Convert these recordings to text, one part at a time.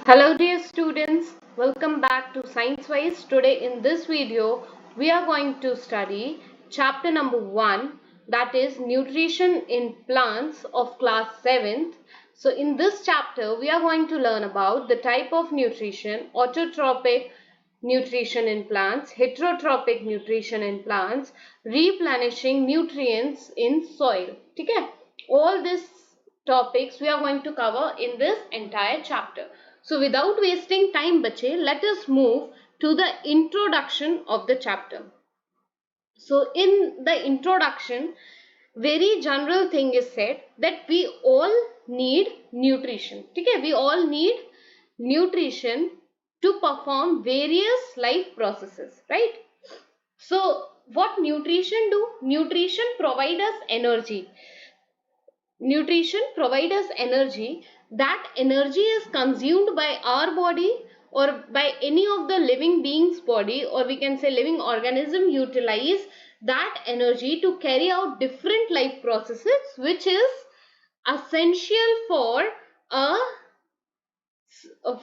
Hello dear students, welcome back to Science Wise. Today in this video, we are going to study chapter number 1, that is nutrition in plants of class 7th. So in this chapter, we are going to learn about the type of nutrition, autotrophic nutrition in plants, heterotrophic nutrition in plants, replenishing nutrients in soil. Okay? All these topics we are going to cover in this entire chapter. So without wasting time bache, let us move to the introduction of the chapter. So in the introduction, very general thing is said that we all need nutrition. Okay, we all need nutrition to perform various life processes, right? So what nutrition do? Nutrition provide us energy. Nutrition provides us energy. That energy is consumed by our body or by any of the living beings body, or we can say living organism utilize that energy to carry out different life processes, which is essential a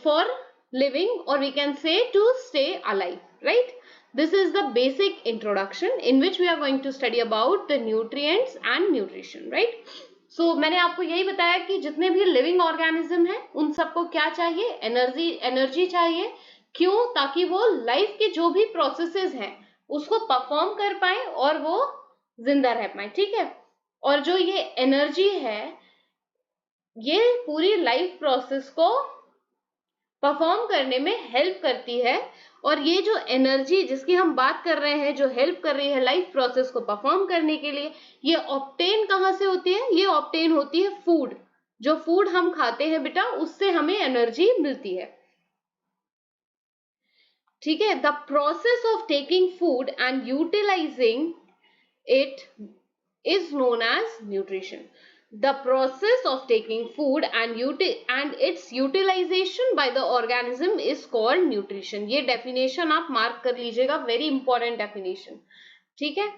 for living, or we can say to stay alive, right? This is the basic introduction in which we are going to study about the nutrients and nutrition, right? So मैंने आपको यही बताया कि जितने भी living organism हैं उन सबको क्या चाहिए, एनर्जी चाहिए. क्यों? ताकि वो लाइफ के जो भी प्रोसेसेस हैं उसको परफॉर्म कर पाए और वो जिंदा रह पाए. ठीक है. और जो ये एनर्जी है ये पूरी लाइफ प्रोसेस को परफॉर्म करने में हेल्प करती है. और ये जो एनर्जी जिसकी हम बात कर रहे हैं, जो हेल्प कर रही है लाइफ प्रोसेस को परफॉर्म करने के लिए, ये ऑब्टेन कहां से होती है? ये ऑब्टेन होती है फूड. जो फूड हम खाते हैं बेटा, उससे हमें एनर्जी मिलती है. ठीक है. The process of taking food and utilising it is known as nutrition. The process of taking food and its utilization by the organism is called nutrition. ये definition आप mark कर लीजिएगा, very important definition. ठीक है.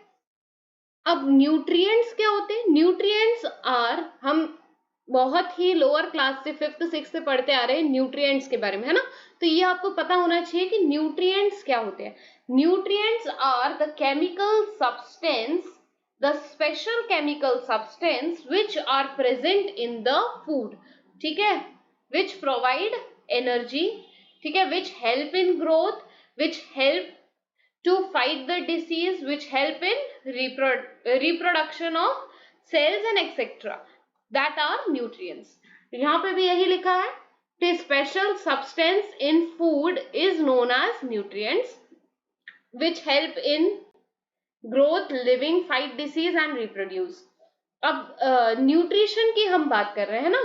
अब nutrients क्या होते हैं? Nutrients are, हम बहुत ही लोअर क्लास से 5th 6th से पढ़ते आ रहे हैं न्यूट्रिएंट्स के बारे में, है ना? तो ये आपको पता होना चाहिए कि न्यूट्रिएंट्स क्या होते हैं. Nutrients are the chemical substance, the special chemical substance which are present in the food. ठीक है. which provide energy. ठीक है. which help in growth, which help to fight the disease, which help in reproduction of cells and etc. that are nutrients. यहाँ पे भी यही लिखा है. The special substance in food is known as nutrients which help in growth, living, fight disease and reproduce. अब nutrition की हम बात कर रहे हैं ना.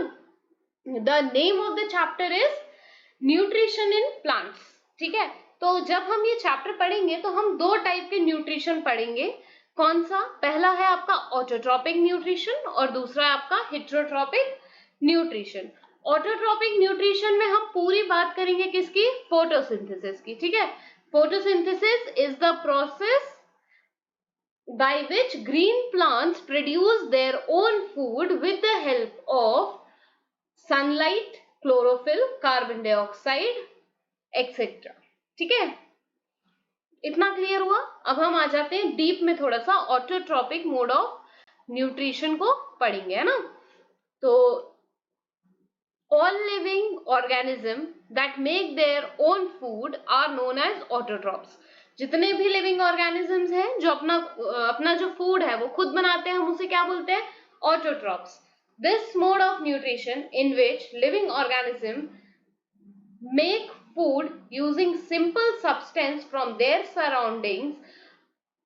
The name of the chapter is nutrition in plants. ठीक है. तो जब हम ये चैप्टर पढ़ेंगे तो हम दो टाइप के न्यूट्रिशन पढ़ेंगे. कौन सा? पहला है आपका ऑटोट्रॉपिक न्यूट्रिशन और दूसरा है आपका हेटेरोट्रॉपिक न्यूट्रिशन. ऑटोट्रॉपिक न्यूट्रिशन में हम पूरी बात करेंगे किसकी? फोटोसिंथेसिस की. ठीक है. Photosynthesis is the process by which green plants produce their own food with the help of sunlight, chlorophyll, carbon dioxide, etc. ठीक है. इतना क्लियर हुआ. अब हम आ जाते हैं डीप में, थोड़ा सा ऑटोट्रॉपिक मोड ऑफ न्यूट्रिशन को पढ़ेंगे, है ना. तो all living organism that make their own food are known as autotrophs. जितने भी लिविंग ऑर्गेनिजम्स हैं जो अपना जो फूड है वो खुद बनाते हैं, हम उसे क्या बोलते हैं? Autotrophs. This mode of nutrition in which living organism make food using simple substance from there surroundings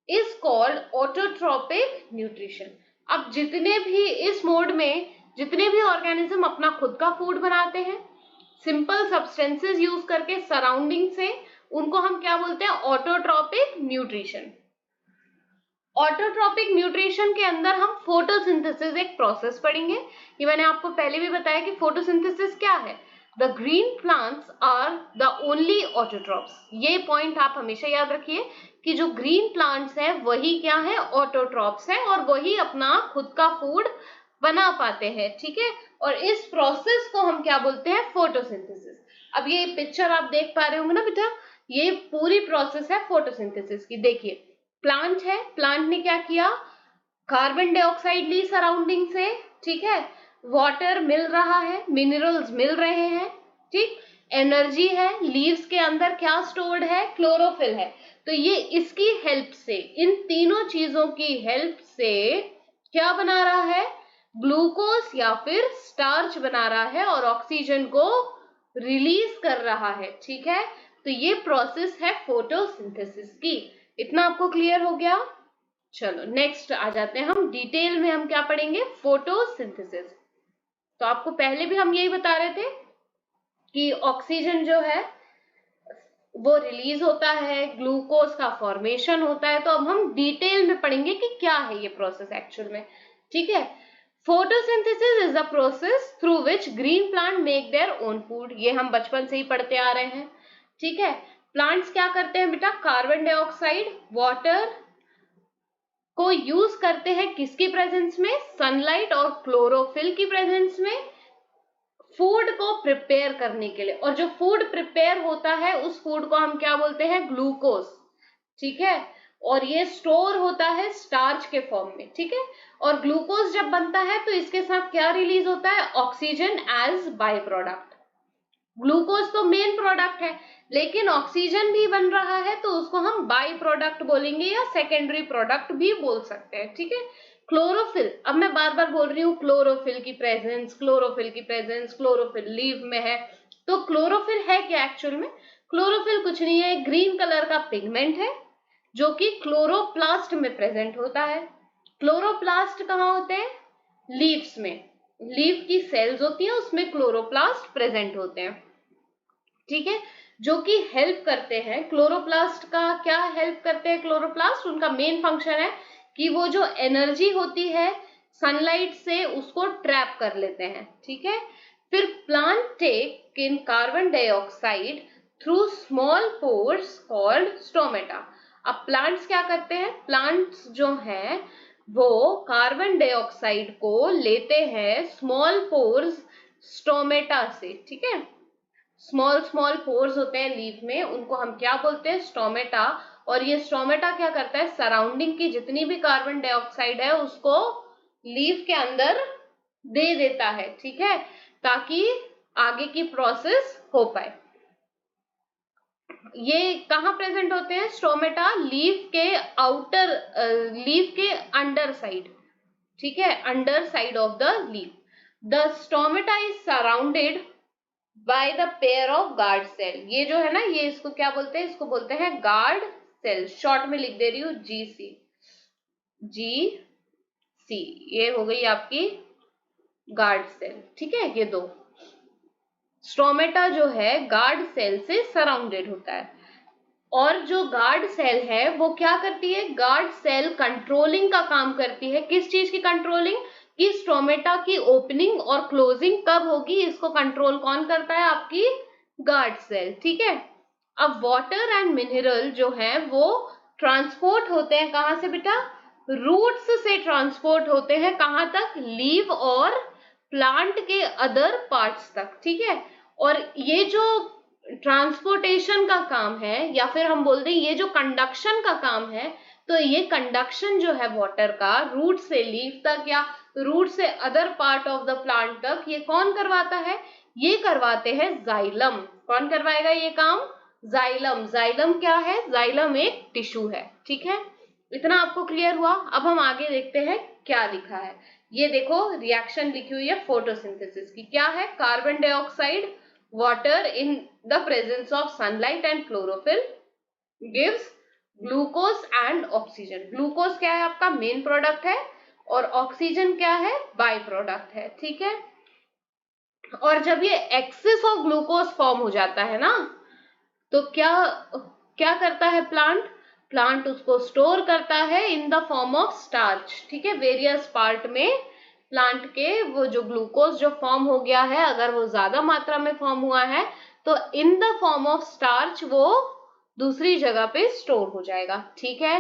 is called autotrophic nutrition. अब जितने भी इस मोड में जितने भी ऑर्गेनिज्म अपना खुद का फूड बनाते हैं सिंपल सब्सटेंसेस यूज करके सराउंडिंग से, उनको हम क्या बोलते हैं? Autotrophic nutrition. ऑटोट्रॉपिक न्यूट्रिशन के अंदर हम फोटोसिंथेसिस एक प्रोसेस पढ़ेंगे. ये मैंने आपको पहले भी बताया कि फोटोसिंथेसिस क्या है. The green plants are the only autotrophs. ये पॉइंट आप हमेशा याद रखिए कि जो ग्रीन प्लांट्स है वही क्या है? ऑटोट्रॉप्स है और वही अपना खुद का फूड बना पाते हैं. ठीक है. और इस प्रोसेस को हम क्या बोलते हैं? फोटोसिंथेसिस. अब ये पिक्चर आप देख पा रहे होंगे ना बेटा, ये पूरी प्रोसेस है फोटोसिंथेसिस की। देखिए प्लांट है, प्लांट ने क्या किया, कार्बन डाइऑक्साइड ली सराउंडिंग से, ठीक है, वाटर मिल रहा है, मिनरल्स मिल रहे हैं, ठीक, एनर्जी है, लीव्स के अंदर क्या स्टोर्ड है, क्लोरोफिल है। तो ये इसकी हेल्प से, इन तीनों चीजों की हेल्प से क्या बना रहा है, ग्लूकोज या फिर स्टार्च बना रहा है और ऑक्सीजन को रिलीज कर रहा है, ठीक है। तो ये प्रोसेस है फोटोसिंथेसिस की। इतना आपको क्लियर हो गया? चलो नेक्स्ट आ जाते हैं हम, डिटेल में हम क्या पढ़ेंगे, फोटोसिंथेसिस। तो आपको पहले भी हम यही बता रहे थे कि ऑक्सीजन जो है वो रिलीज होता है, ग्लूकोज का फॉर्मेशन होता है। तो अब हम डिटेल में पढ़ेंगे कि क्या है ये प्रोसेस एक्चुअल में, ठीक है। Photosynthesis is the process through which green plant make their own food. ये हम बचपन से ही पढ़ते आ रहे हैं, ठीक है। प्लांट्स क्या करते हैं बेटा, कार्बन डाइऑक्साइड, वाटर को यूज करते हैं किसकी प्रेजेंस में, सनलाइट और क्लोरोफिल की प्रेजेंस में, फूड को प्रिपेयर करने के लिए। और जो फूड प्रिपेयर होता है उस फूड को हम क्या बोलते हैं, ग्लूकोज, ठीक है। और ये स्टोर होता है स्टार्च के फॉर्म में, ठीक है। और ग्लूकोज जब बनता है तो इसके साथ क्या रिलीज होता है, oxygen as by product. Glucose तो मेन प्रोडक्ट है, लेकिन ऑक्सीजन भी बन रहा है तो उसको हम बाई प्रोडक्ट बोलेंगे या सेकेंडरी प्रोडक्ट भी बोल सकते हैं, ठीक है। क्लोरोफिल, अब मैं बार बार बोल रही हूँ क्लोरोफिल की प्रेजेंस, क्लोरोफिल की प्रेजेंस, क्लोरोफिल लीव में है। तो क्लोरोफिल है क्या एक्चुअल में, क्लोरोफिल कुछ नहीं है, ग्रीन कलर का पिगमेंट है जो कि क्लोरोप्लास्ट में प्रेजेंट होता है। क्लोरोप्लास्ट कहाँ होते हैं, लीव्स में, लीव की सेल्स होती है उसमें क्लोरोप्लास्ट प्रेजेंट होते हैं, ठीक है। जो कि हेल्प करते हैं, क्लोरोप्लास्ट का क्या हेल्प करते हैं, क्लोरोप्लास्ट उनका मेन फंक्शन है कि वो जो एनर्जी होती है सनलाइट से उसको ट्रैप कर लेते हैं, ठीक है। फिर plant take in carbon dioxide through small pores called stomata. अब प्लांट्स क्या करते हैं, प्लांट्स जो हैं वो कार्बन डाइऑक्साइड को लेते हैं स्मॉल पोर्स, स्टोमेटा से, ठीक है। स्मॉल स्मॉल पोर्स होते हैं लीफ में, उनको हम क्या बोलते हैं, स्टोमेटा। और ये स्टोमेटा क्या करता है, सराउंडिंग की जितनी भी कार्बन डाइऑक्साइड है उसको लीफ के अंदर दे देता है, ठीक है, ताकि आगे की प्रोसेस हो पाए। ये कहाँ प्रेजेंट होते हैं, स्टोमेटा लीफ के आउटर, लीफ के अंडर साइड, ठीक है, under side of the leaf. The stomata is surrounded by the pair of guard cell. ये जो है ना, ये इसको क्या बोलते हैं, इसको बोलते हैं गार्ड सेल। शॉर्ट में लिख दे रही हूँ जीसी, जी ये हो गई आपकी गार्ड सेल, ठीक है। ये दो स्टोमेटा जो है गार्ड सेल से सराउंडेड होता है। और जो गार्ड सेल है वो क्या करती है, गार्ड सेल कंट्रोलिंग का काम करती है। किस चीज की कंट्रोलिंग, कि स्टोमेटा की ओपनिंग और क्लोजिंग कब होगी, इसको कंट्रोल कौन करता है, आपकी गार्ड सेल, ठीक है। अब वाटर एंड मिनरल जो है वो ट्रांसपोर्ट होते हैं कहां से बेटा, रूट्स से ट्रांसपोर्ट होते हैं कहां तक, लीव और प्लांट के अदर पार्ट्स तक, ठीक है। और ये जो ट्रांसपोर्टेशन का काम है या फिर हम बोल दें ये जो कंडक्शन का काम है, तो ये कंडक्शन जो है वाटर का रूट से लीफ तक या रूट से other part of the plant तक, ये कौन करवाता है, ये करवाते हैं जाइलम। कौन करवाएगा ये काम, जाइलम। जाइलम क्या है, जाइलम एक टिश्यू है, ठीक है। इतना आपको क्लियर हुआ। अब हम आगे देखते हैं क्या लिखा है। ये देखो रिएक्शन लिखी हुई है फोटोसिंथेसिस की, क्या है, carbon dioxide, water in the presence of sunlight and chlorophyll gives glucose and oxygen। Glucose क्या है, आपका मेन प्रोडक्ट है, और ऑक्सीजन क्या है, बाय प्रोडक्ट है, ठीक है। और जब ये एक्सेस ऑफ ग्लूकोज फॉर्म हो जाता है ना, तो क्या क्या करता है प्लांट, प्लांट उसको स्टोर करता है in the form of starch, ठीक है। वेरियस पार्ट में प्लांट के वो जो ग्लूकोज जो फॉर्म हो गया है, अगर वो ज्यादा मात्रा में फॉर्म हुआ है तो in the form of starch वो दूसरी जगह पे स्टोर हो जाएगा, ठीक है।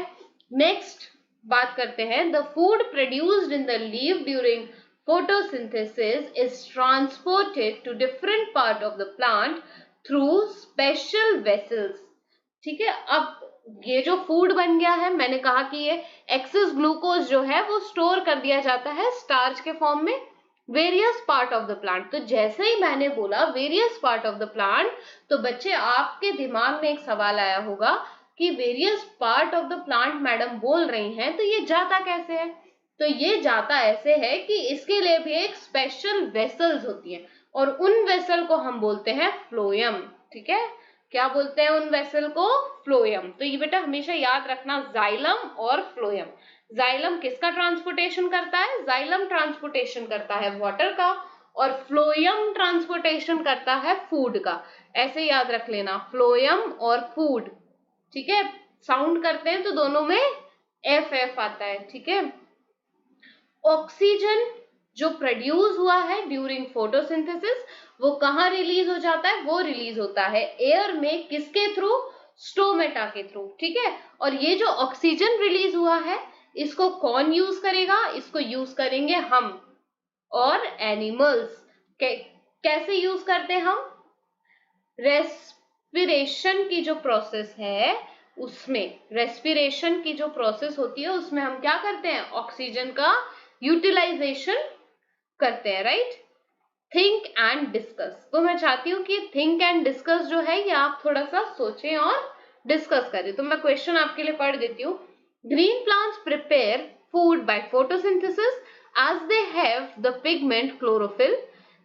नेक्स्ट बात करते हैं, the food produced in the leaf during photosynthesis is transported to different part of the plant through special vessels. ठीक है, अब ये जो फूड बन गया है, मैंने कहा कि ये एक्सेस ग्लूकोज जो है वो स्टोर कर दिया जाता है स्टार्च के फॉर्म में various part of the plant. तो जैसे ही मैंने बोला various part of the plant, तो बच्चे आपके दिमाग में एक सवाल आया होगा कि various part of the plant madam बोल रही हैं, तो ये जाता कैसे है? तो ये जाता ऐसे है कि इसके लिए भी एक स्पेशल वेसल्स होती है और उन वेसल को हम बोलते हैं फ्लोएम। ठीक है, क्या बोलते हैं उन वेसल को? फ्लोएम। तो ये बेटा हमेशा याद रखना, जाइलम और फ्लोएम। जाइलम किसका ट्रांसपोर्टेशन करता है? जाइलम ट्रांसपोर्टेशन करता है वाटर का और फ्लोएम ट्रांसपोर्टेशन करता है फूड का। ऐसे याद रख लेना, फ्लोएम और फूड। ठीक है, साउंड करते हैं तो दोनों में एफ एफ आता है। ठीक है, ऑक्सीजन जो प्रोड्यूस हुआ है ड्यूरिंग फोटोसिंथेसिस वो कहाँ रिलीज हो जाता है? वो रिलीज होता है एयर में। किसके थ्रू? स्टोमेटा के थ्रू। ठीक है, और ये जो ऑक्सीजन रिलीज हुआ है इसको कौन यूज करेगा? इसको यूज करेंगे हम और एनिमल्स। कैसे यूज करते हैं हम? रेस्पिरेशन की जो प्रोसेस है उसमें, रेस्पिरेशन की जो प्रोसेस होती है उसमें हम क्या करते हैं? ऑक्सीजन का यूटिलाइजेशन करते हैं, राइट? Think and discuss. तो मैं चाहती हूँ कि थिंक एंड डिस्कस जो है ये आप थोड़ा सा सोचें और डिस्कस करें। तो मैं क्वेश्चन आपके लिए पढ़ देती हूँ। Green plants prepare food by photosynthesis as they have the pigment chlorophyll.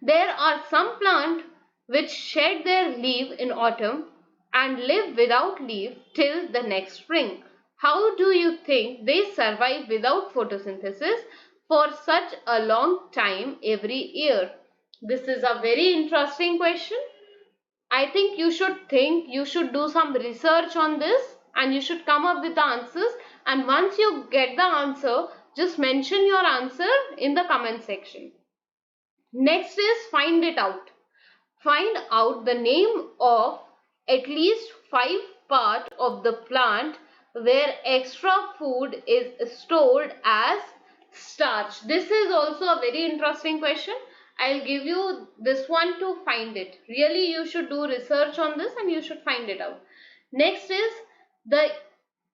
There are some plants which shed their leaf in autumn and live without leaf till the next spring. How do you think they survive without photosynthesis for such a long time every year? This is a very interesting question. I think you should do some research on this and you should come up with the answers. And once you get the answer, just mention your answer in the comment section. Next is find it out. Find out the name of at least 5 parts of the plant where extra food is stored as starch. This is also a very interesting question. I'll give you this one to find it. Really, you should do research on this and you should find it out. Next is the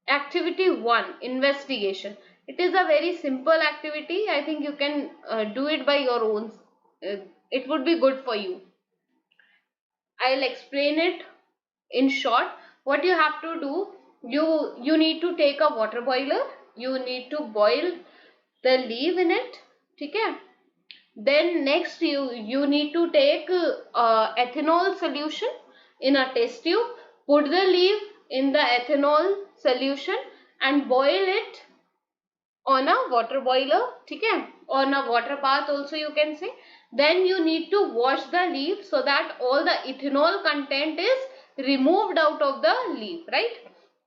activity 1, investigation. It is a very simple activity. I think you can do it by your own. It would be good for you. I'll explain it in short. What you have to do, you need to take a water boiler. You need to boil the leaf in it. ठीक है? Then next you need to take ethanol solution in a test tube. Put the leaf in the ethanol solution and boil it on a water boiler. ठीक है? On a water bath also you can say. Then you need to wash the leaf so that all the ethanol content is removed out of the leaf, right?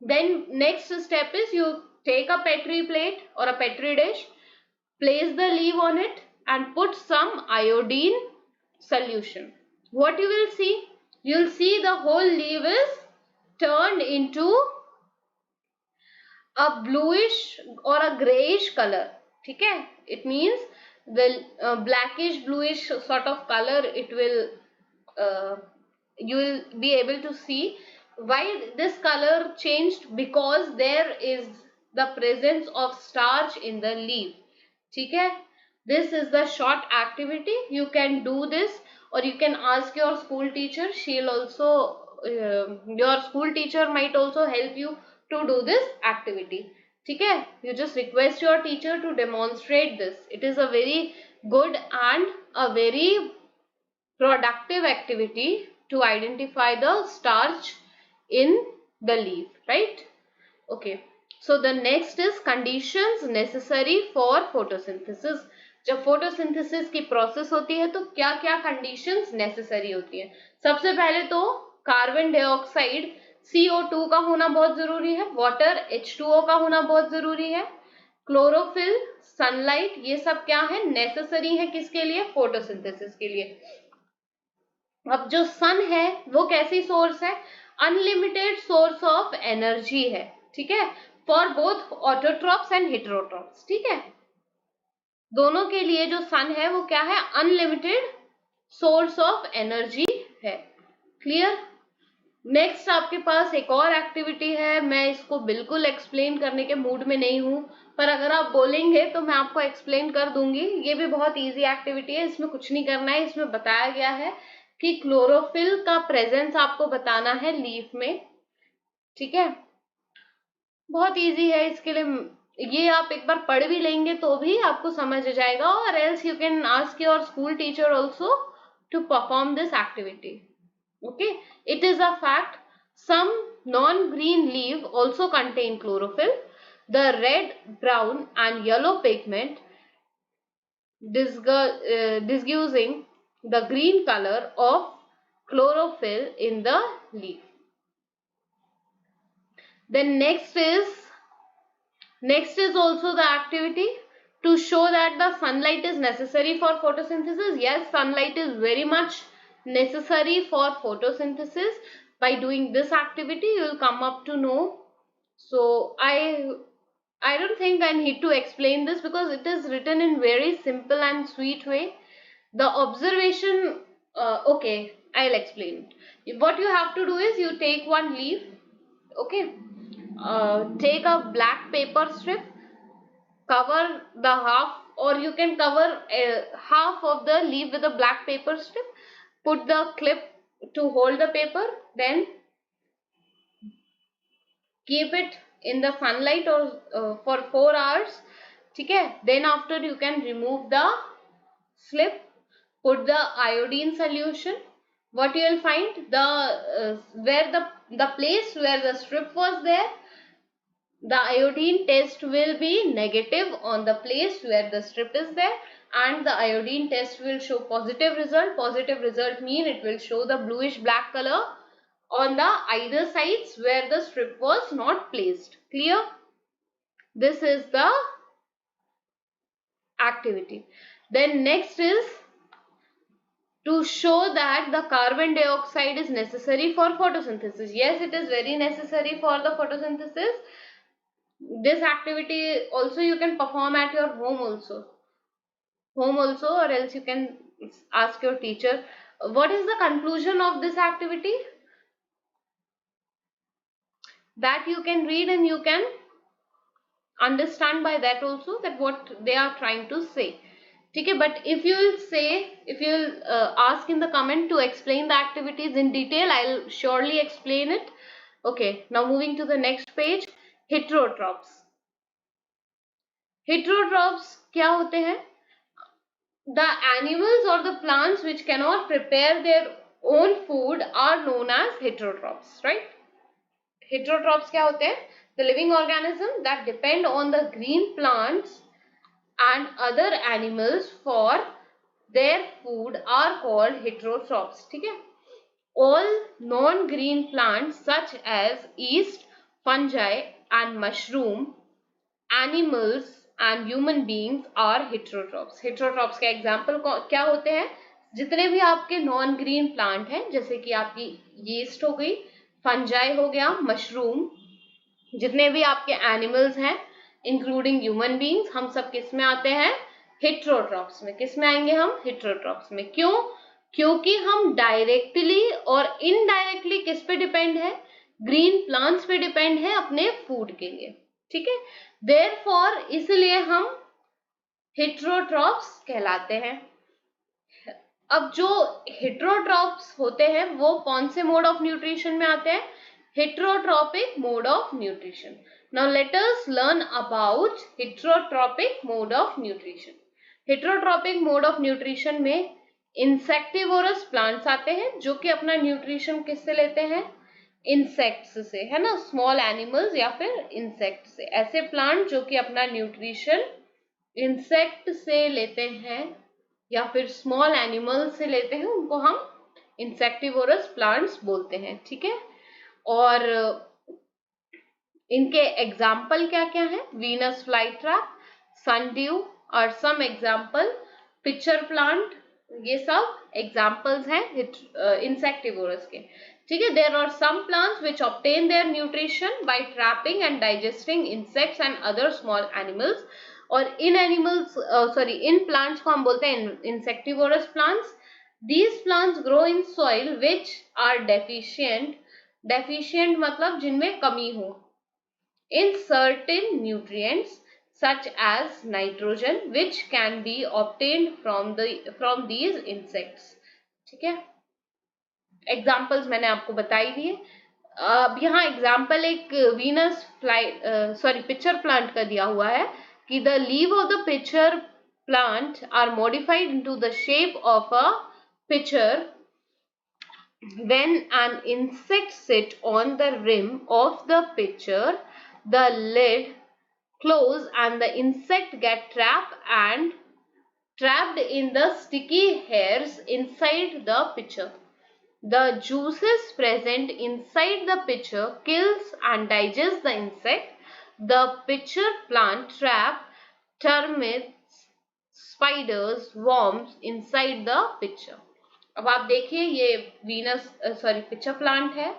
Then next step is you take a petri plate or a petri dish, place the leaf on it and put some iodine solution. What you will see? You will see the whole leaf is turned into a bluish or a grayish color. ठीक है? It means the blackish bluish sort of color it will you will be able to see. Why this color changed? Because there is the presence of starch in the leaf. ठीक है? This is the short activity. You can do this or you can ask your school teacher. She'll also your school teacher might also help you to do this activity. ठीक है? You just request your teacher to demonstrate this. It is a very good and a very productive activity to identify the starch in the leaf, right? Okay, so the next is conditions necessary for photosynthesis. जब photosynthesis की process होती है तो क्या क्या conditions necessary होती है? सबसे पहले तो कार्बन डाइऑक्साइड CO2 का होना बहुत जरूरी है, वाटर H2O का होना बहुत जरूरी है, क्लोरोफिल, सनलाइट, ये सब क्या है? नेसेसरी है किसके लिए? फोटोसिंथेसिस के लिए। अब जो सन है वो कैसी सोर्स है? अनलिमिटेड सोर्स ऑफ एनर्जी है। ठीक है, for both autotrophs and heterotrophs. ठीक है, दोनों के लिए जो सन है वो क्या है? अनलिमिटेड सोर्स ऑफ एनर्जी है। क्लियर। नेक्स्ट आपके पास एक और एक्टिविटी है, मैं इसको बिल्कुल एक्सप्लेन करने के मूड में नहीं हूं, पर अगर आप बोलेंगे तो मैं आपको एक्सप्लेन कर दूंगी। ये भी बहुत इजी एक्टिविटी है, इसमें कुछ नहीं करना है। इसमें बताया गया है कि क्लोरोफिल का प्रेजेंस आपको बताना है लीफ में, ठीक है। बहुत इजी है, इसके लिए ये आप एक बार पढ़ भी लेंगे तो भी आपको समझ जाएगा, और else you can ask your school teacher also to perform this activity. Okay, it is a fact. Some non-green leaf also contain chlorophyll. The red, brown, and yellow pigment disguising the green color of chlorophyll in the leaf. Then next is also the activity to show that the sunlight is necessary for photosynthesis. Yes, sunlight is very much necessary for photosynthesis. By doing this activity, you will come up to know. So I don't think I need to explain this because it is written in very simple and sweet way. The observation, okay, I'll explain. What you have to do is you take one leaf, okay, take a black paper strip, cover the half, or you can cover half of the leaf with a black paper strip, put the clip to hold the paper, then keep it in the sunlight or for 4 hours, okay. Then after you can remove the slip, put the iodine solution. What you will find, where the place where the strip was there, the iodine test will be negative on the place where the strip is there, and the iodine test will show positive result. Positive result mean it will show the bluish black color on the either sides where the strip was not placed. Clear? This is the activity. Then next is to show that the carbon dioxide is necessary for photosynthesis. Yes, it is very necessary for the photosynthesis. This activity also you can perform at your home also, or else you can ask your teacher. What is the conclusion of this activity? That you can read and you can understand by that also that what they are trying to say. Okay, but if you will ask in the comment to explain the activities in detail, I'll surely explain it. Okay, now moving to the next page, heterotrophs. Heterotrophs क्या होते हैं? The animals or the plants which cannot prepare their own food are known as heterotrophs, right? Heterotrophs क्या होते हैं? The living organism that depend on the green plants and other animals for their food are called heterotrophs. ठीक है? All non-green plants such as yeast, fungi and mushroom, animals and human beings are heterotrophs. Heterotrophs के example क्या होते हैं? जितने भी आपके non green plant हैं, जैसे कि आपकी यीस्ट हो गई, फंजाई हो गया, मशरूम, जितने भी आपके एनिमल्स हैं इंक्लूडिंग ह्यूमन बींग्स, हम सब किस में आते हैं? हेटेरोट्रॉप्स में। किस में आएंगे हम? हेटेरोट्रॉप्स में। क्यों? क्योंकि हम डायरेक्टली और इनडायरेक्टली किस पे डिपेंड है? ग्रीन प्लांट्स पे डिपेंड है अपने फूड के लिए, ठीक है। देयरफॉर इसलिए हम हेटेरोट्रॉप्स कहलाते हैं। अब जो हेटेरोट्रॉप्स होते हैं वो कौन से मोड ऑफ न्यूट्रिशन में आते हैं? Heterotrophic mode of nutrition. Now let us learn about heterotrophic mode of nutrition. Heterotrophic mode of nutrition में इंसेक्टिवोरस प्लांट्स आते हैं जो कि अपना न्यूट्रिशन किससे लेते हैं? इंसेक्ट्स से, है ना, स्मॉल एनिमल्स या फिर इंसेक्ट से। ऐसे प्लांट जो कि अपना न्यूट्रिशन इंसेक्ट से लेते हैं या फिर स्मॉल एनिमल से लेते हैं, उनको हम इंसेक्टिवोरस प्लांट्स बोलते हैं, ठीक है। और इनके एग्जाम्पल क्या क्या है? वीनस फ्लाईट्रैप, सनड्यू और सम एग्जाम्पल, पिक्चर प्लांट, ये सब एग्जाम्पल्स हैं इंसेक्टिवोरस के, ठीक है। There are some plants which obtain their nutrition by trapping and digesting insects and other small animals. और इन प्लांट्स को हम बोलते हैं insectivorous plants. These plants grow in soil which are deficient, deficient मतलब जिनमें कमी हो, in certain nutrients such as nitrogen which can be obtained from these insects. ठीक है, एग्जाम्पल्स मैंने आपको बताई दिए. अब यहाँ एग्जाम्पल एक वीनस फ्लाई पिक्चर प्लांट का दिया हुआ है कि the leave of the picture plant are modified into the shape of a pitcher when an insect sit on the rim of the pitcher, the lid close and the insect get trapped in the sticky hairs inside the pitcher. The juices present inside the pitcher kills and digests the insect. The pitcher plant trap termites, spiders, worms inside the pitcher. अब आप देखिए ये pitcher plant है.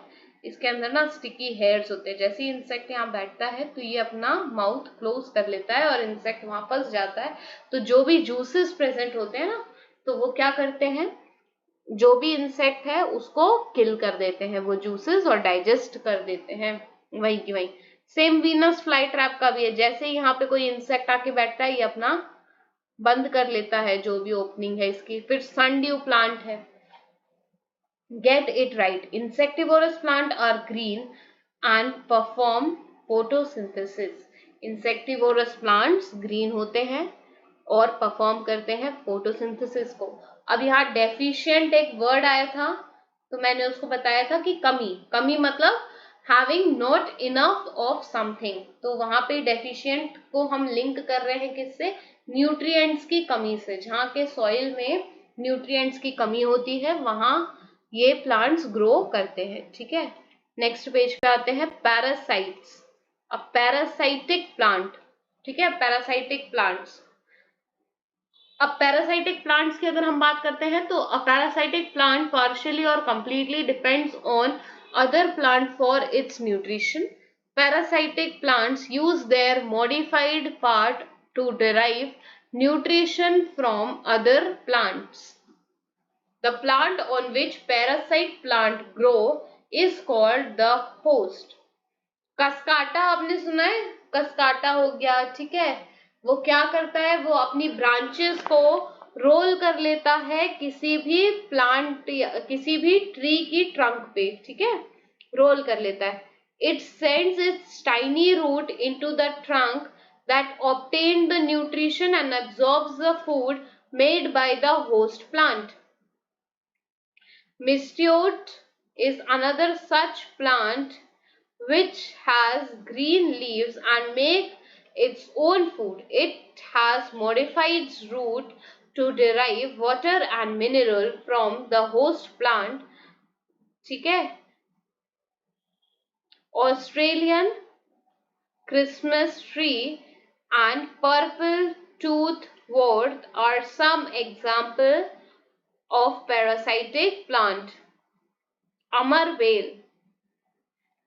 इसके अंदर ना sticky hairs होते हैं. जैसे ही इंसेक्ट यहाँ बैठता है तो ये अपना माउथ क्लोज कर लेता है और इंसेक्ट वहां फंस जाता है. तो जो भी जूसेस प्रेजेंट होते हैं ना, तो वो क्या करते हैं, जो भी इंसेक्ट है उसको किल कर देते हैं वो जूसेस और डाइजेस्ट कर देते हैं वहीं की वहीं. सेम वीनस फ्लाई ट्रैप का भी है. जैसे ही यहाँ पे कोई इंसेक्ट आके बैठता है ये अपना बंद कर लेता है जो भी ओपनिंग है इसकी. फिर सनड्यू प्लांट है. Get it right. Insectivorous plant are green and perform photosynthesis. Insectivorous plants green होते हैं और परफॉर्म करते हैं फोटोसिंथेसिस को. अब यहाँ डेफिशिएंट एक वर्ड आया था तो मैंने उसको बताया था कि कमी मतलब having not enough of something. तो वहां पे डेफिशिएंट को हम लिंक कर रहे हैं किससे, न्यूट्रिएंट्स की कमी से. जहाँ के सॉइल में न्यूट्रिएंट्स की कमी होती है वहां ये प्लांट्स ग्रो करते हैं. ठीक है, नेक्स्ट पेज पे आते हैं. पैरासाइट्स. अब पैरासाइटिक प्लांट. ठीक है, पैरासाइटिक प्लांट्स. अब पैरासाइटिक प्लांट्स की अगर हम बात करते हैं तो अ पैरासाइटिक प्लांट पार्शियली और completely depends on other plant for its nutrition. Parasitic plants use their modified part to derive nutrition from other plants. The plant on which parasite plant grow is called the host. कसकाटा आपने सुना है, कसकाटा हो गया. ठीक है, वो क्या करता है, वो अपनी ब्रांचेस को रोल कर लेता है किसी भी प्लांट या किसी भी ट्री की ट्रंक पे. ठीक है, रोल कर लेता है. It sends its tiny root into the trunk that obtain the nutrition and absorbs the food made by the host plant. Mystiot is another such plant which has green leaves and make its own food. It has modified its root to derive water and mineral from the host plant. ठीक है, Australian Christmas tree and purple tooth wort are some example of parasitic plant. अमर बेल.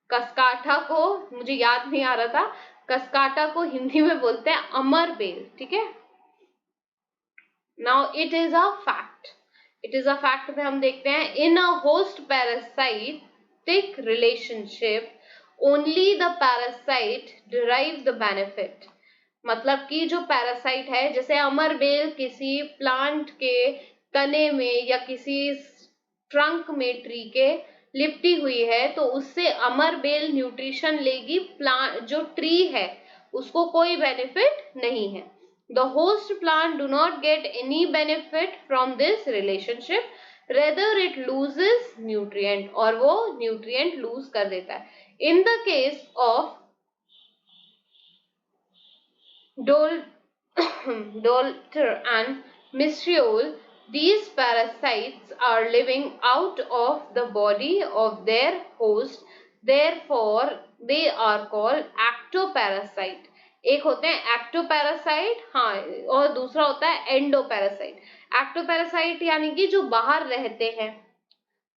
कसकाठा को, मुझे याद नहीं आ रहा था, कसकाटा को हिंदी में बोलते हैं अमर बेल. ठीक है, now it is a fact. It is a fact में हम देखते हैं in a host parasitic relationship only the parasite derive the benefit. मतलब कि जो पैरासाइट है, जैसे अमर बेल किसी प्लांट के तने में या किसी ट्रंक में ट्री के लिपटी हुई है तो उससे अमर बेल न्यूट्रिशन लेगी. प्लांट जो ट्री है उसको कोई बेनिफिट नहीं है. The host plant do not get any benefit from this relationship, rather it loses nutrient, और वो न्यूट्रिएंट लूज कर देता है. In the case of Dolter and Mystriol, these parasites are living out of the body of their host, therefore they are called ectoparasite. एक होते हैं ectoparasite, हाँ, और दूसरा होता है एंडोपैरासाइट. एक्टोपैरासाइट यानी कि जो बाहर रहते हैं,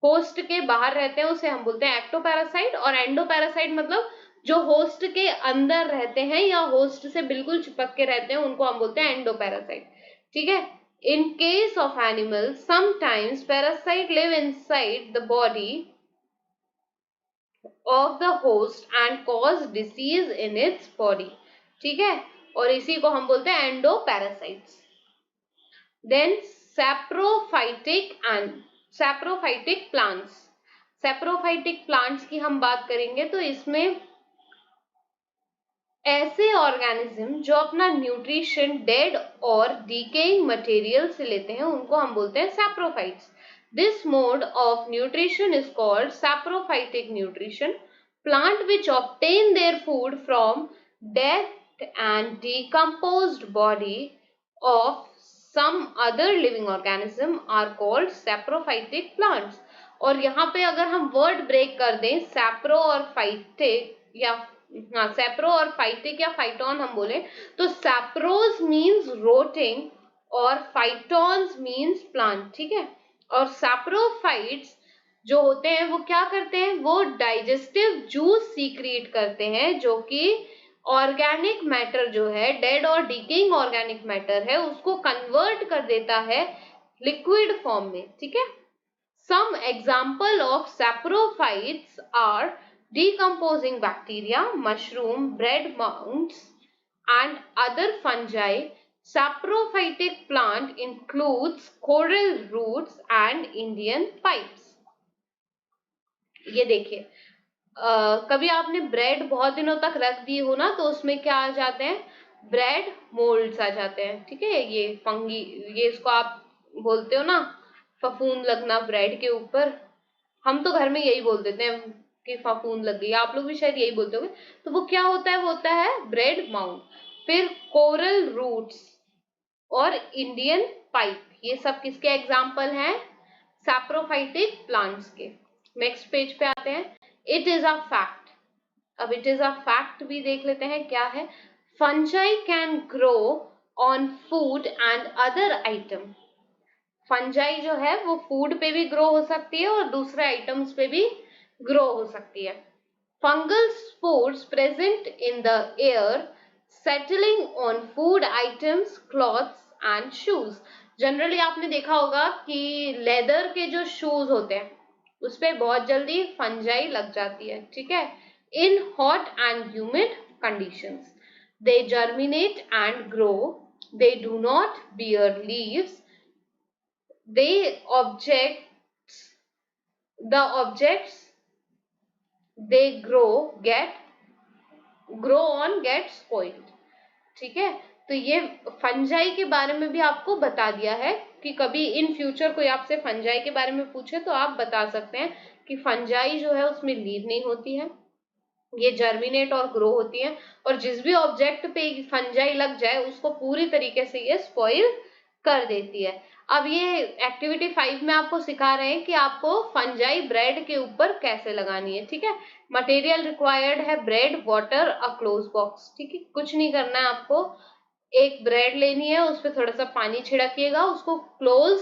होस्ट के बाहर रहते हैं, उसे हम बोलते हैं एक्टोपैरासाइट. और एंडोपैरासाइट मतलब जो होस्ट के अंदर रहते हैं या होस्ट से बिल्कुल चिपक के रहते हैं, उनको हम बोलते हैं एंडोपैरासाइट. ठीक है, In case of animals, sometimes parasites live inside the body of the host and cause disease in its body. ठीक है, और इसी को हम बोलते हैं endoparasites. Then saprophytic plants. saprophytic plants की हम बात करेंगे तो इसमें ऐसे ऑर्गेनिज्म जो अपना न्यूट्रिशन डेड और डिकेइंग मटेरियल से लेते हैं उनको हम बोलते हैं saprophytes. This mode of nutrition is called saprophytic nutrition. Plant which obtain their food from dead and decomposed body of some other living organism are called saprophytic plants. और यहाँ पे अगर हम वर्ड ब्रेक कर दें सैप्रो और फाइटिक या सैप्रो और फाइटिक या फाइटोन हम बोले तो सैप्रोज मीन्स रोटिंग और फाइटोन्स मीन्स प्लांट. ठीक है, और सैप्रोफाइट्स जो होते हैं वो क्या करते हैं, वो डाइजेस्टिव जूस सीक्रेट करते हैं जो कि ऑर्गेनिक मैटर जो है डेड और डिकेइंग ऑर्गेनिक मैटर है उसको कन्वर्ट कर देता है लिक्विड फॉर्म में. ठीक है, some example of saprophytes are decomposing bacteria, mushroom, bread mounds and other fungi. Saprophytic plant includes coral roots and Indian pipes. ये देखिए, कभी आपने ब्रेड बहुत दिनों तक रख दी हो ना तो उसमें क्या आ जाते हैं, ब्रेड मोल्ड्स आ जाते हैं. ठीक है, ये फंगी, ये इसको आप बोलते हो ना फफूंद लगना ब्रेड के ऊपर. हम तो घर में यही बोल देते हैं कि फफूंद लग गई, आप लोग भी शायद यही बोलते होंगे. तो वो क्या होता है, वो होता है ब्रेड माउंड. फिर कोरल रूट्स और इंडियन पाइप, ये सब किसके एग्जाम्पल हैं, सैप्रोफाइटिक प्लांट्स के. नेक्स्ट पेज पे आते हैं. It is a fact. अब इट इज अ फैक्ट भी देख लेते हैं क्या है. Fungi can grow on food and other item. Fungi जो है वो फूड पे भी ग्रो हो सकती है और दूसरे आइटम्स पे भी ग्रो हो सकती है. Fungal spores present in the air settling on food items, clothes and shoes. Generally आपने देखा होगा कि लेदर के जो शूज होते हैं उस पे बहुत जल्दी फंजाई लग जाती है. ठीक है, in hot and humid conditions they germinate and grow. They do not bear leaves. The objects they grow on get spoiled. ठीक है, तो ये फंजाई के बारे में भी आपको बता दिया है कि कभी इन फ्यूचर कोई आपसे फंजाई के बारे में पूछे तो आप बता सकते हैं कि फंजाई जो है उसमें लीव नहीं होती है, ये जर्मिनेट और ग्रो होती है और जिस भी ऑब्जेक्ट पे फंजाई लग जाए उसको पूरी तरीके से ये स्पॉइल कर देती है. अब ये एक्टिविटी 5 में आपको सिखा रहे हैं कि आपको फंजाई ब्रेड के ऊपर कैसे लगानी है. ठीक है, मटेरियल रिक्वायर्ड है bread, water, a close box. ठीक है, कुछ नहीं करना है आपको, एक ब्रेड लेनी है, उस पर थोड़ा सा पानी छिड़किएगा, उसको क्लोज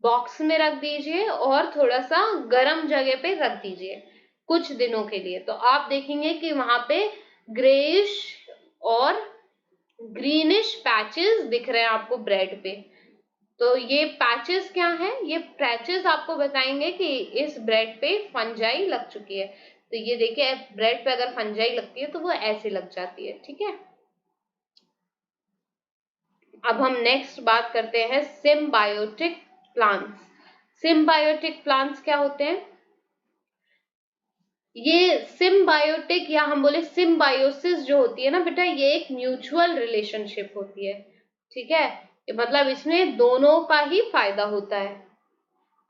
बॉक्स में रख दीजिए और थोड़ा सा गर्म जगह पे रख दीजिए कुछ दिनों के लिए. तो आप देखेंगे कि वहां पे ग्रेइश और ग्रीनिश पैचेस दिख रहे हैं आपको ब्रेड पे. तो ये पैचेस क्या है, ये पैचेस आपको बताएंगे कि इस ब्रेड पे फंजाई लग चुकी है. तो ये देखिए, ब्रेड पे अगर फंजाई लगती है तो वो ऐसे लग जाती है. ठीक है, अब हम नेक्स्ट बात करते हैं सिम्बायोटिक प्लांट्स. सिम्बायोटिक प्लांट्स क्या होते हैं, ये सिम्बायोटिक या हम बोले सिम्बायोसिस जो होती है ना बेटा, ये एक म्यूचुअल रिलेशनशिप होती है. ठीक है, मतलब इसमें दोनों का ही फायदा होता है.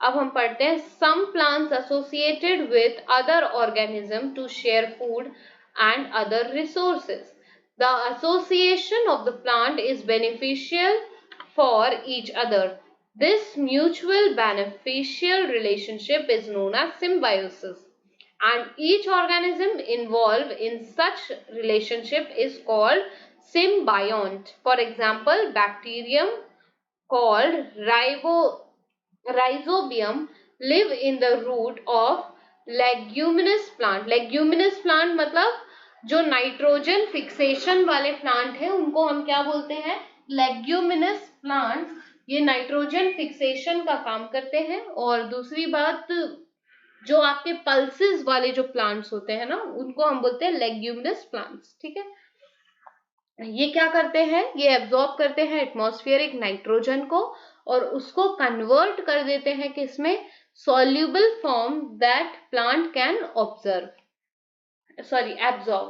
अब हम पढ़ते हैं. Some plants associated with other organism to share food and other resources. The association of the plant is beneficial for each other. This mutual beneficial relationship is known as symbiosis. And each organism involved in such relationship is called symbiont. For example, bacterium called rhizobium live in the root of leguminous plant. leguminous plant मतलब जो nitrogen fixation वाले plant है उनको हम क्या बोलते हैं, leguminous plants. ये नाइट्रोजन फिक्सेशन का काम करते हैं। और दूसरी बात, जो आपके पल्सेस वाले जो प्लांट्स होते हैं ना, उनको हम बोलते हैं लेग्यूमिनस प्लांट्स। ठीक है, ये क्या करते हैं, ये एब्जॉर्ब करते हैं एटमॉस्फेरिक नाइट्रोजन को और उसको कन्वर्ट कर देते हैं किसमें, soluble form that plant can absorb.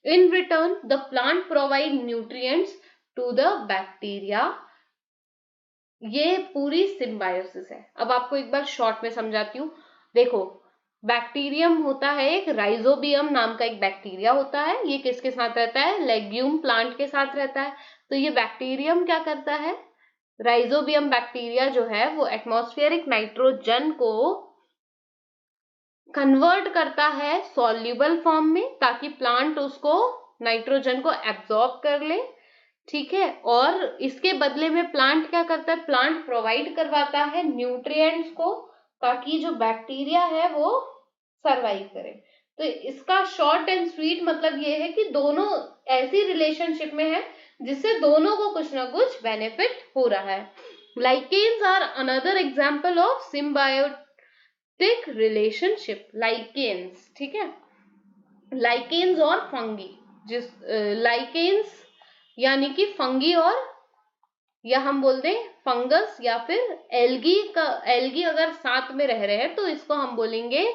In return, the plant provide nutrients to the bacteria. ये पूरी सिम्बायोसिस है। अब आपको एक बार शॉर्ट में समझाती हूँ। देखो, बैक्टीरियम होता है एक, राइजोबियम नाम का एक बैक्टीरिया होता है। ये किसके साथ रहता है, लेग्यूम प्लांट के साथ रहता है। तो ये बैक्टीरियम क्या करता है, राइजोबियम बैक्टीरिया जो है वो एटमॉस्फेरिक नाइट्रोजन को कन्वर्ट करता है सॉल्युबल फॉर्म में, ताकि प्लांट उसको नाइट्रोजन को एब्जॉर्ब कर ले। ठीक है, और इसके बदले में प्लांट क्या करता है, प्लांट प्रोवाइड करवाता है न्यूट्रिएंट्स को, ताकि जो बैक्टीरिया है वो सरवाइव करे। तो इसका शॉर्ट एंड स्वीट मतलब ये है कि दोनों ऐसी रिलेशनशिप में है जिससे दोनों को कुछ ना कुछ बेनिफिट हो रहा है। Lichens are another example of symbiotic relationship. Lichens, ठीक है, लाइकेन्स और फंगी, लाइकेन्स यानी कि फंगी, और या हम बोलते हैं फंगस या फिर एल्गी अगर साथ में रह रहे हैं तो इसको हम बोलेंगे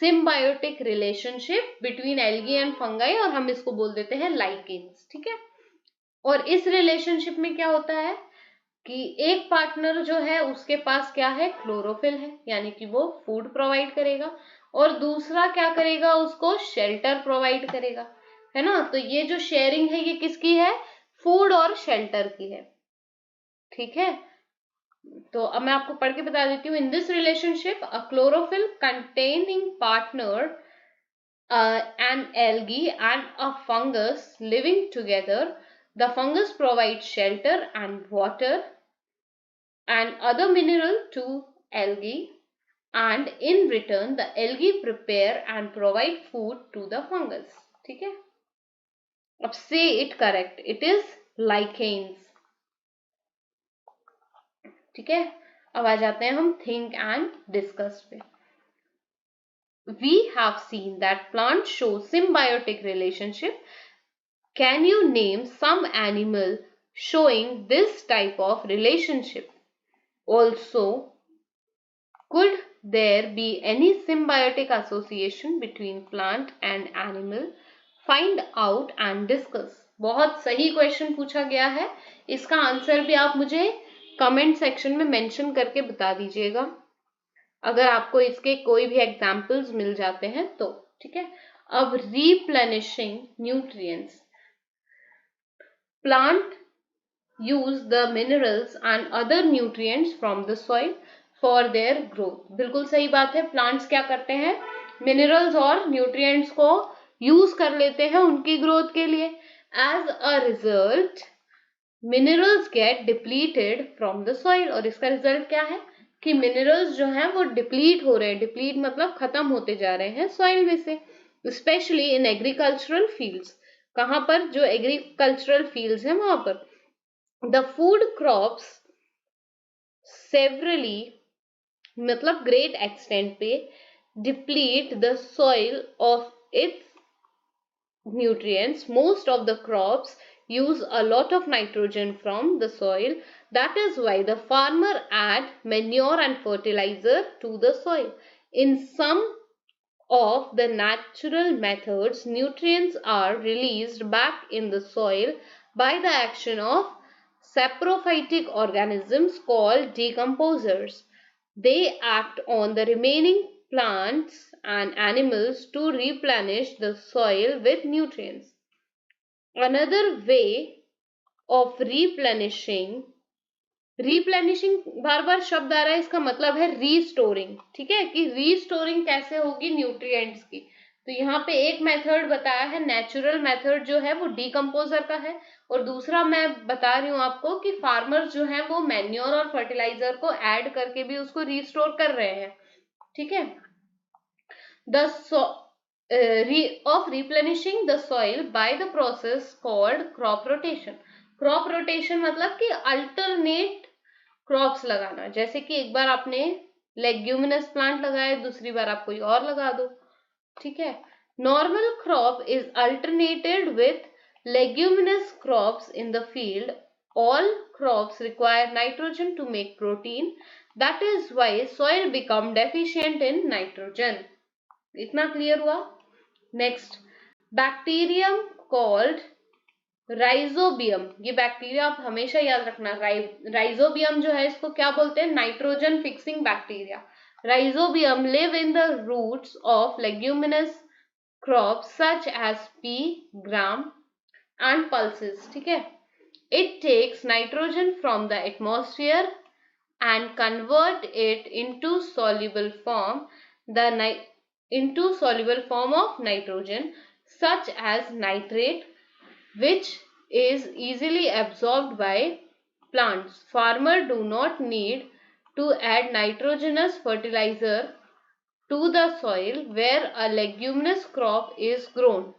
symbiotic relationship between algae and fungi, और हम इसको बोल देते हैं लाइकेन्स। ठीक है, और इस रिलेशनशिप में क्या होता है कि एक पार्टनर जो है उसके पास क्या है, क्लोरोफिल है, यानी कि वो फूड प्रोवाइड करेगा, और दूसरा क्या करेगा, उसको शेल्टर प्रोवाइड करेगा, है ना। तो ये जो शेयरिंग है ये किसकी है, फूड और शेल्टर की है। ठीक है, तो अब मैं आपको पढ़ के बता देती हूँ। In this relationship a chlorophyll containing partner an algae and a fungus living together. The fungus provides shelter and water and other mineral to algae, and in return the algae prepare and provide food to the fungus. ठीक है, अब say it correct, it is lichens। ठीक है, अब आ जाते हैं हम think and discuss पे। We have seen that plants show symbiotic relationship. Can you name some animal showing this type of relationship? Also, could there be any symbiotic association between plant and animal? Find out and discuss. बहुत सही question पूछा गया है, इसका answer भी आप मुझे comment section में मेंशन करके बता दीजिएगा अगर आपको इसके कोई भी एग्जाम्पल्स मिल जाते हैं तो। ठीक है, अब replenishing nutrients. Plant use the minerals and other nutrients from the soil for their growth। बिल्कुल सही बात है, प्लांट्स क्या करते हैं, मिनरल्स और न्यूट्रिएंट्स को यूज कर लेते हैं उनकी ग्रोथ के लिए। As a result minerals get depleted from the soil, और इसका रिजल्ट क्या है कि मिनरल्स जो हैं वो डिप्लीट हो रहे हैं। डिप्लीट मतलब खत्म होते जा रहे हैं सॉइल में से, स्पेशली इन एग्रीकल्चरल फील्ड्स। कहाँ पर, जो एग्रीकल्चरल फील्ड्स हैं वहां पर। The food crops severally मतलब great extent पे deplete the soil of its nutrients. Most of the crops use a lot of nitrogen from the soil. That is why the farmer add manure and fertilizer to the soil. In some of the natural methods, nutrients are released back in the soil by the action of saprophytic organisms called decomposers. They act on the remaining plants and animals to replenish the soil with nutrients. Another way of replenishing, बार बार शब्द आ रहा है, इसका मतलब है restoring. ठीक है, कि restoring कैसे होगी न्यूट्रिएंट्स की। तो यहाँ पे एक मेथड बताया है, नेचुरल मेथड जो है वो डीकम्पोजर का है, और दूसरा मैं बता रही हूँ आपको कि फार्मर्स जो है वो मैन्योर और फर्टिलाइजर को ऐड करके भी उसको रीस्टोर कर रहे हैं। ठीक है, of replenishing the soil by the process called crop rotation। Crop rotation मतलब कि अल्टरनेट क्रॉप्स लगाना, जैसे कि एक बार आपने लेग्यूमिनस प्लांट लगाया, दूसरी बार आप कोई और लगा दो, ठीक है। Normal crop is alternated with leguminous crops in the field. All crops require nitrogen to make protein. That is why soil become deficient in nitrogen. इतना क्लियर हुआ? Next, bacterium called rhizobium. ये बैक्टीरिया आप हमेशा याद रखना, rhizobium जो है इसको क्या बोलते हैं? Nitrogen fixing bacteria. Rhizobium live in the roots of leguminous crops such as pea, gram and pulses, ठीक है। It takes nitrogen from the atmosphere and convert it into soluble form of nitrogen, such as nitrate, which is easily absorbed by plants. Farmers do not need to add nitrogenous fertilizer to the soil where a leguminous crop is grown.